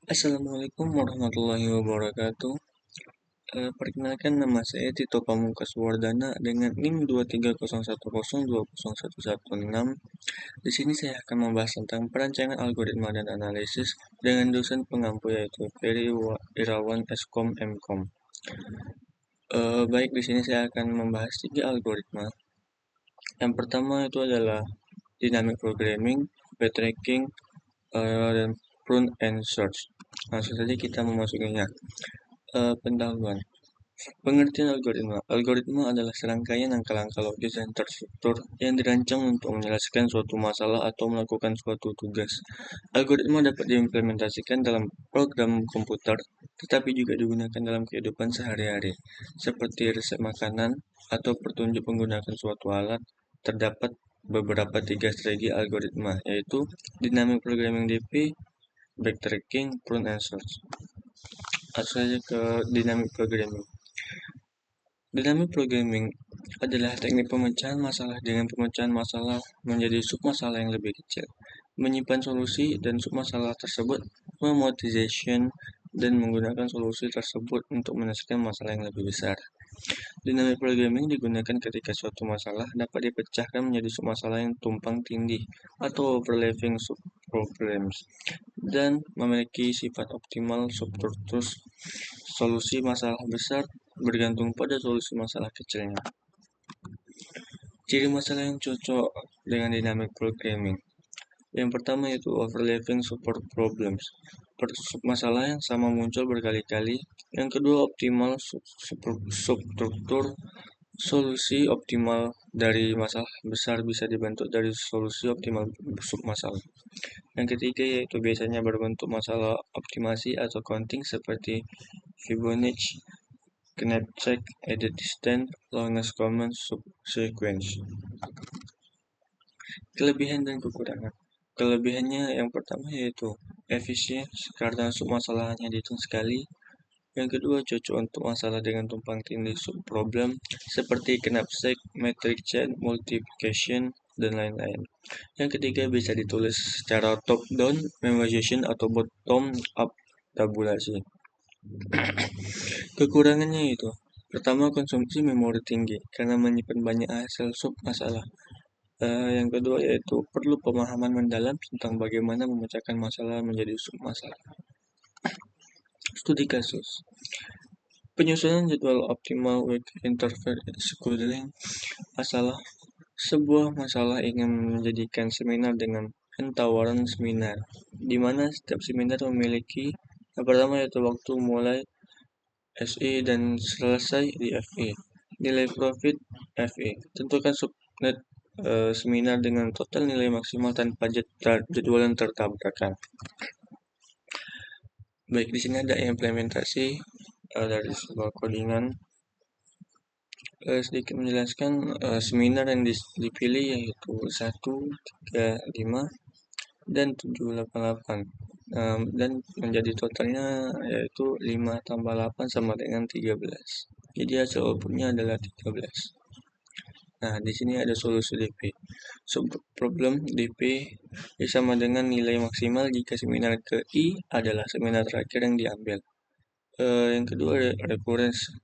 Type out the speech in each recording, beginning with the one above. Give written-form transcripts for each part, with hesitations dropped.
Assalamualaikum warahmatullahi wabarakatuh. Perkenalkan nama saya Tito Pamungkas Wardana dengan NIM 23010201116. Di sini saya akan membahas tentang perancangan algoritma dan analisis dengan dosen pengampu yaitu Ferry Irawan Eskom Mkom. Baik, di sini saya akan membahas 3 algoritma. Yang pertama itu adalah dynamic programming, backtracking, dan prune and search. Langsung saja kita memasukinya. Pendahuluan. Pengertian algoritma. Algoritma adalah serangkaian langkah-langkah logis dan terstruktur yang dirancang untuk menyelesaikan suatu masalah atau melakukan suatu tugas. Algoritma dapat diimplementasikan dalam program komputer, tetapi juga digunakan dalam kehidupan sehari-hari, seperti resep makanan atau petunjuk menggunakan suatu alat. Terdapat beberapa 3 strategi algoritma, yaitu dynamic programming DP, backtracking, prune and search. Langsung saja ke dynamic programming. Dynamic programming adalah teknik pemecahan masalah dengan pemecahan masalah menjadi submasalah yang lebih kecil, menyimpan solusi dan submasalah tersebut, memotivation, dan menggunakan solusi tersebut untuk menyelesaikan masalah yang lebih besar. Dynamic programming digunakan ketika suatu masalah dapat dipecahkan menjadi submasalah yang tumpang tindih atau overlapping subproblems dan memiliki sifat optimal substruktur. Solusi masalah besar bergantung pada solusi masalah kecilnya. Ciri masalah yang cocok dengan dynamic programming. Yang pertama yaitu overlapping support problems. Masalah yang sama muncul berkali-kali. Yang kedua, optimal substruktur. Solusi optimal dari masalah besar bisa dibentuk dari solusi optimal submasalah. Yang ketiga yaitu biasanya berbentuk masalah optimasi atau counting seperti Fibonacci, Knapsack, edit distance, longest common subsequence. Kelebihan dan kekurangan. Kelebihannya yang pertama yaitu efisien karena submasalahnya dihitung sekali. Yang kedua, cocok untuk masalah dengan tumpang tindih subproblem seperti Knapsack, metric chain, multiplication, dan lain-lain. Yang ketiga, bisa ditulis secara top-down memorization atau bottom-up tabulasi. Kekurangannya itu, pertama, konsumsi memori tinggi karena menyimpan banyak hasil submasalah. Yang kedua yaitu perlu pemahaman mendalam tentang bagaimana memecahkan masalah menjadi submasalah. Studi kasus. Penyusunan jadwal optimal with interval scheduling. Sebuah masalah ingin menjadikan seminar dengan tawaran seminar, di mana setiap seminar memiliki yang pertama yaitu waktu mulai SE dan selesai di FE. Nilai profit FE. Tentukan subnet seminar dengan total nilai maksimal tanpa jadwal yang tertabrakan. Baik, di sini ada implementasi dari sebuah codingan. Sedikit menjelaskan seminar yang dipilih yaitu 1, 3, 5, dan 7, 8, 8. Dan menjadi totalnya yaitu 5 tambah 8 sama dengan 13. Jadi hasil outputnya adalah 13. Nah, di sini ada solusi DP. Subproblem DP sama dengan nilai maksimal jika seminar ke I adalah seminar terakhir yang diambil. Yang kedua ada recurrence.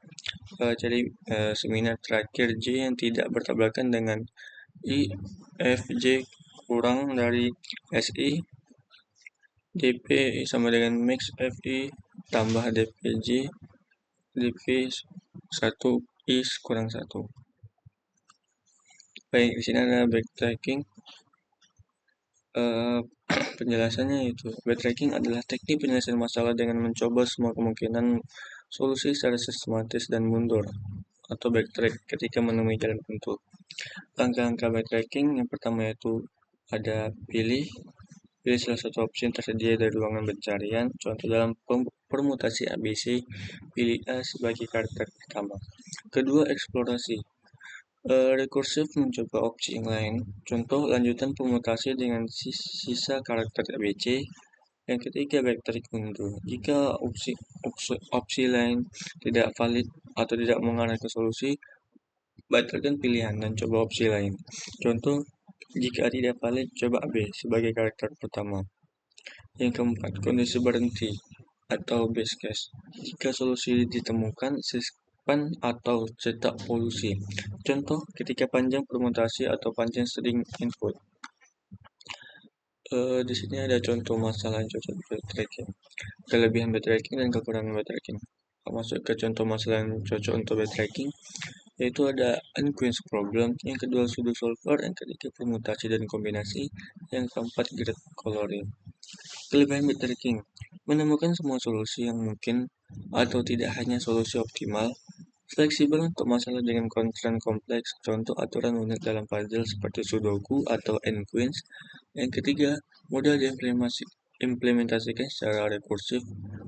Jadi seminar terakhir J yang tidak bertabrakan dengan I, F, J kurang dari SI. DP sama dengan max FI tambah DPJ. DP 1 I kurang 1. Baik, di sini ada backtracking. Penjelasannya itu backtracking adalah teknik penyelesaian masalah dengan mencoba semua kemungkinan solusi secara sistematis dan mundur atau backtrack ketika menemui jalan buntu. Langkah-langkah backtracking yang pertama yaitu ada pilih salah satu opsi yang tersedia dari ruangan pencarian. Contoh dalam permutasi ABC, pilih A sebagai karakter pertama. Kedua, eksplorasi. Rekursif mencoba opsi yang lain. Contoh lanjutan permutasi dengan sisa karakter ABC. Yang ketiga, backtrack mundur. Jika opsi lain tidak valid atau tidak mengarah ke solusi, batalkan pilihan dan coba opsi lain. Contoh, jika tidak valid, coba B sebagai karakter pertama. Yang keempat, kondisi berhenti. atau base case. Jika solusi ditemukan, simpan atau cetak polusi. Contoh, ketika panjang permutasi atau panjang string input. Di sini ada contoh masalah yang cocok backtracking. Kelebihan backtracking dan kekurangan backtracking. Masuk ke contoh masalah yang cocok untuk backtracking, yaitu ada unquenched problem, yang kedua pseudo solver, yang ketiga permutasi dan kombinasi, yang keempat grid coloring. Kelebihan backtracking: menemukan semua solusi yang mungkin atau tidak hanya solusi optimal, fleksibel untuk masalah dengan constraint kompleks, contoh aturan unik dalam puzzle seperti Sudoku atau N-Queens. Yang ketiga, mudah diimplementasikan secara rekursif.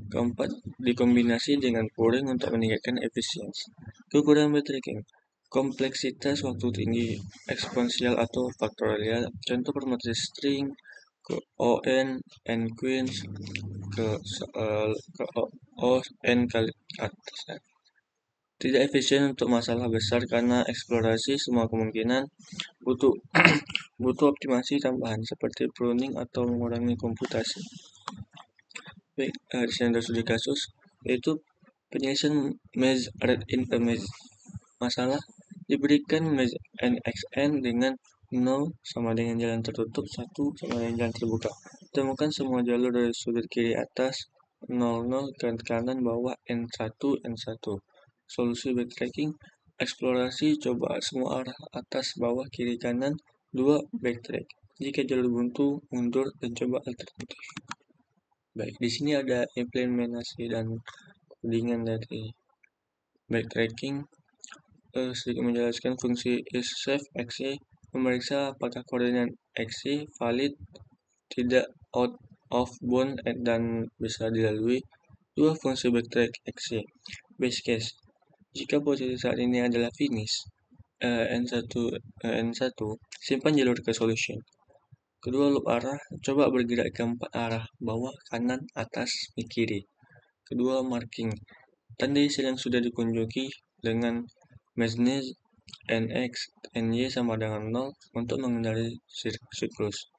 Keempat, dikombinasi dengan Turing untuk meningkatkan efisiensi. Kekurangan backtracking: kompleksitas waktu tinggi, eksponensial atau faktorial, contoh permutasi string ke ON, N queens, ke, ke O, N kali atas. Tidak efisien untuk masalah besar karena eksplorasi semua kemungkinan, butuh butuh optimasi tambahan seperti pruning atau mengurangi komputasi. Baik, di sini ada studi kasus, yaitu penyelesaian maze red in a maze. Masalah: diberikan maze nxn dengan 0 sama dengan jalan tertutup, 1 sama dengan jalan terbuka. Temukan semua jalur dari sudut kiri atas 00 ke kanan bawah n1 n1. Solusi backtracking: eksplorasi, coba semua arah atas bawah kiri kanan. 2. Backtrack. Jika jalur buntu, mundur dan coba alternatif. Baik, di sini ada implementasi dan codingan dari backtracking. Sedikit menjelaskan fungsi isSafe memeriksa apakah koordinat XY valid, tidak out of bound dan bisa dilalui. 2. Fungsi backtrack XY base case: jika posisi saat ini adalah finish N1, simpan jalur ke solution. Kedua, loop arah, coba bergerak ke 4 arah, bawah, kanan, atas, kiri. Kedua, marking, tandai sel yang sudah dikunjungi dengan Mesnes NX, NY sama dengan 0 untuk menghindari siklus.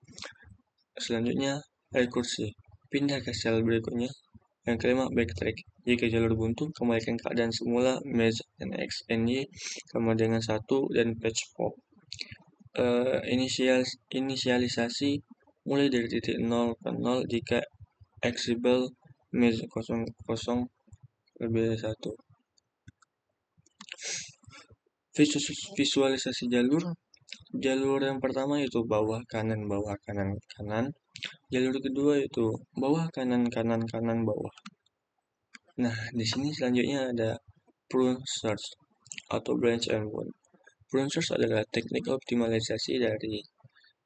Selanjutnya, rekursi, pindah ke sel berikutnya. Yang kelima, backtrack, jika jalur buntu, kembalikan keadaan semula Mes NX, NY sama dengan 1 dan patch pop. Inisialisasi, mulai dari titik 0 ke 0 jika exibel Mes 00 lebih dari 1. Visualisasi jalur yang pertama yaitu bawah kanan kanan. Jalur kedua yaitu bawah kanan kanan bawah. Nah, di sini selanjutnya ada prune search atau branch and bound. Prune search adalah teknik optimalisasi dari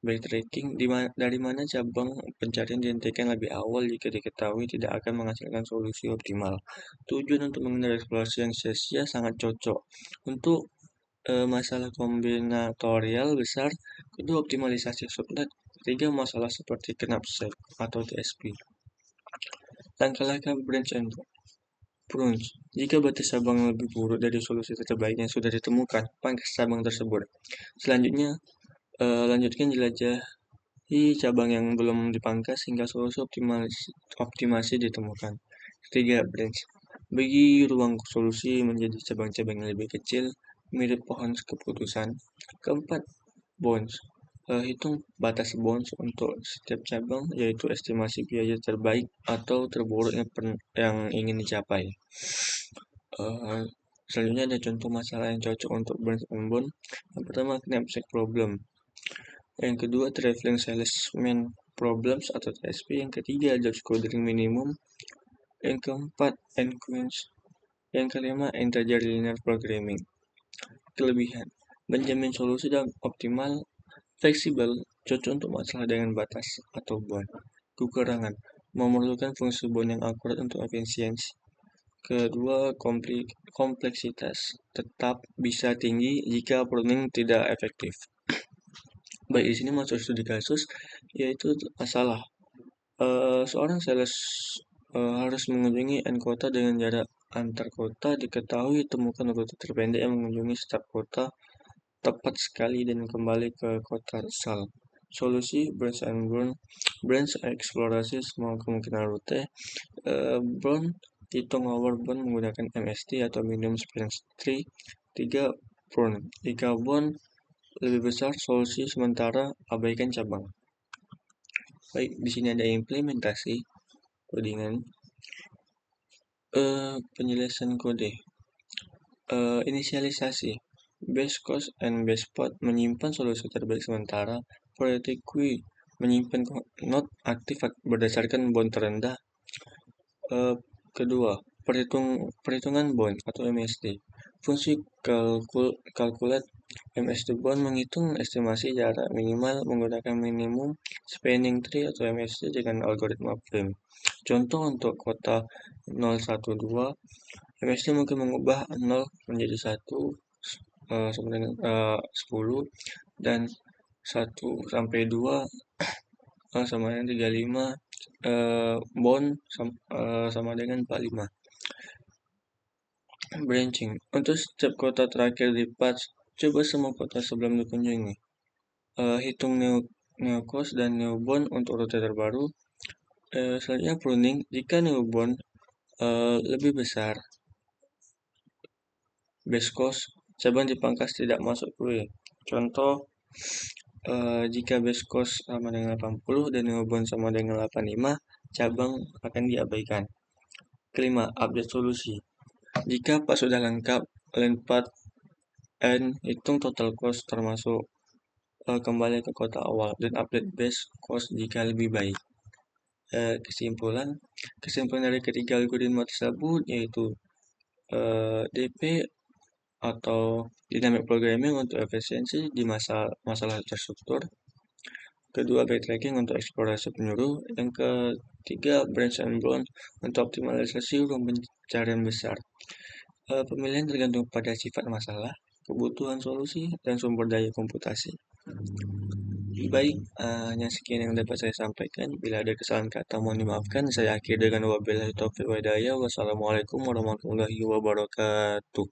backtracking dari mana cabang pencarian dihentikan lebih awal jika diketahui tidak akan menghasilkan solusi optimal. Tujuan untuk menghindari eksplorasi yang sia-sia sangat cocok untuk masalah kombinatorial besar. Kedua, optimalisasi subnet. Ketiga, masalah seperti knapsack atau TSP. Langkah-langkah branch and prunes. Jika batas cabang lebih buruk dari solusi terbaik yang sudah ditemukan, pangkas cabang tersebut. Selanjutnya, lanjutkan jelajahi cabang yang belum dipangkas hingga solusi optimasi ditemukan. Ketiga, branch. Bagi ruang solusi menjadi cabang-cabang yang lebih kecil, mirip pohon keputusan. Keempat, bounds. Hitung batas bounds untuk setiap cabang, yaitu estimasi biaya terbaik atau terburuk yang ingin dicapai. Selanjutnya ada contoh masalah yang cocok untuk branch and bound. Yang pertama, knapsack problem. Yang kedua, traveling salesman problems atau TSP. Yang ketiga, job scoring minimum. Yang keempat, N-Queens. Yang kelima, integer linear programming. Kelebihan: menjamin solusi dan optimal, fleksibel, cocok untuk masalah dengan batas atau bound. Kekurangan: memerlukan fungsi bound yang akurat untuk efisiensi. Kedua, kompleksitas tetap bisa tinggi jika pruning tidak efektif. Baik, di sini masuk studi kasus, yaitu masalah seorang sales harus mengunjungi N kota dengan jarak antar kota diketahui, temukan rute terpendek yang mengunjungi setiap kota tepat sekali dan kembali ke kota asal. solusi branch and burn. Branch eksplorasi semua kemungkinan rute. Burn hitung our burn menggunakan MST atau minimum span tree. 3. Burn jika burn lebih besar solusi sementara abaikan cabang. Baik, di sini ada implementasi codingan. Penjelasan kode. Inisialisasi. Base cost and base path menyimpan solusi terbaik sementara. Priority queue menyimpan node aktif berdasarkan bond terendah. Kedua, perhitungan bond atau MSD. Fungsi calculate MSD bond menghitung estimasi jarak minimal menggunakan minimum spanning tree atau MSD dengan algoritma frame. Contoh untuk kota 012, MSD mungkin mengubah 0 menjadi 1 sama dengan 10 dan 1 sampai 2 sama dengan 35, bond sama dengan 45. Branching. Untuk setiap kota terakhir di patch, coba semua kota sebelum dikunjungi. Hitung new cost dan new bond untuk rute terbaru. Selanjutnya pruning. Jika new bond lebih besar base cost, cabang dipangkas tidak masuk queue. Contoh, jika base cost sama dengan 80 dan new bond sama dengan 85, cabang akan diabaikan. Kelima, update solusi. Jika pas sudah lengkap, land path and hitung total cost termasuk kembali ke kota awal dan update base cost jika lebih baik. Kesimpulan dari ketiga algoritma tersebut yaitu DP atau dynamic programming untuk efisiensi di masalah terstruktur. Kedua, backtracking untuk eksplorasi penjuru. Yang ketiga, branch and burn untuk optimalisasi ruang pencarian besar. Pemilihan tergantung pada sifat masalah, kebutuhan solusi, dan sumber daya komputasi. Baik, hanya sekian yang dapat saya sampaikan. Bila ada kesalahan kata mohon dimaafkan. Saya akhiri dengan wabillahi taufiq wa hidayah. Wassalamualaikum warahmatullahi wabarakatuh.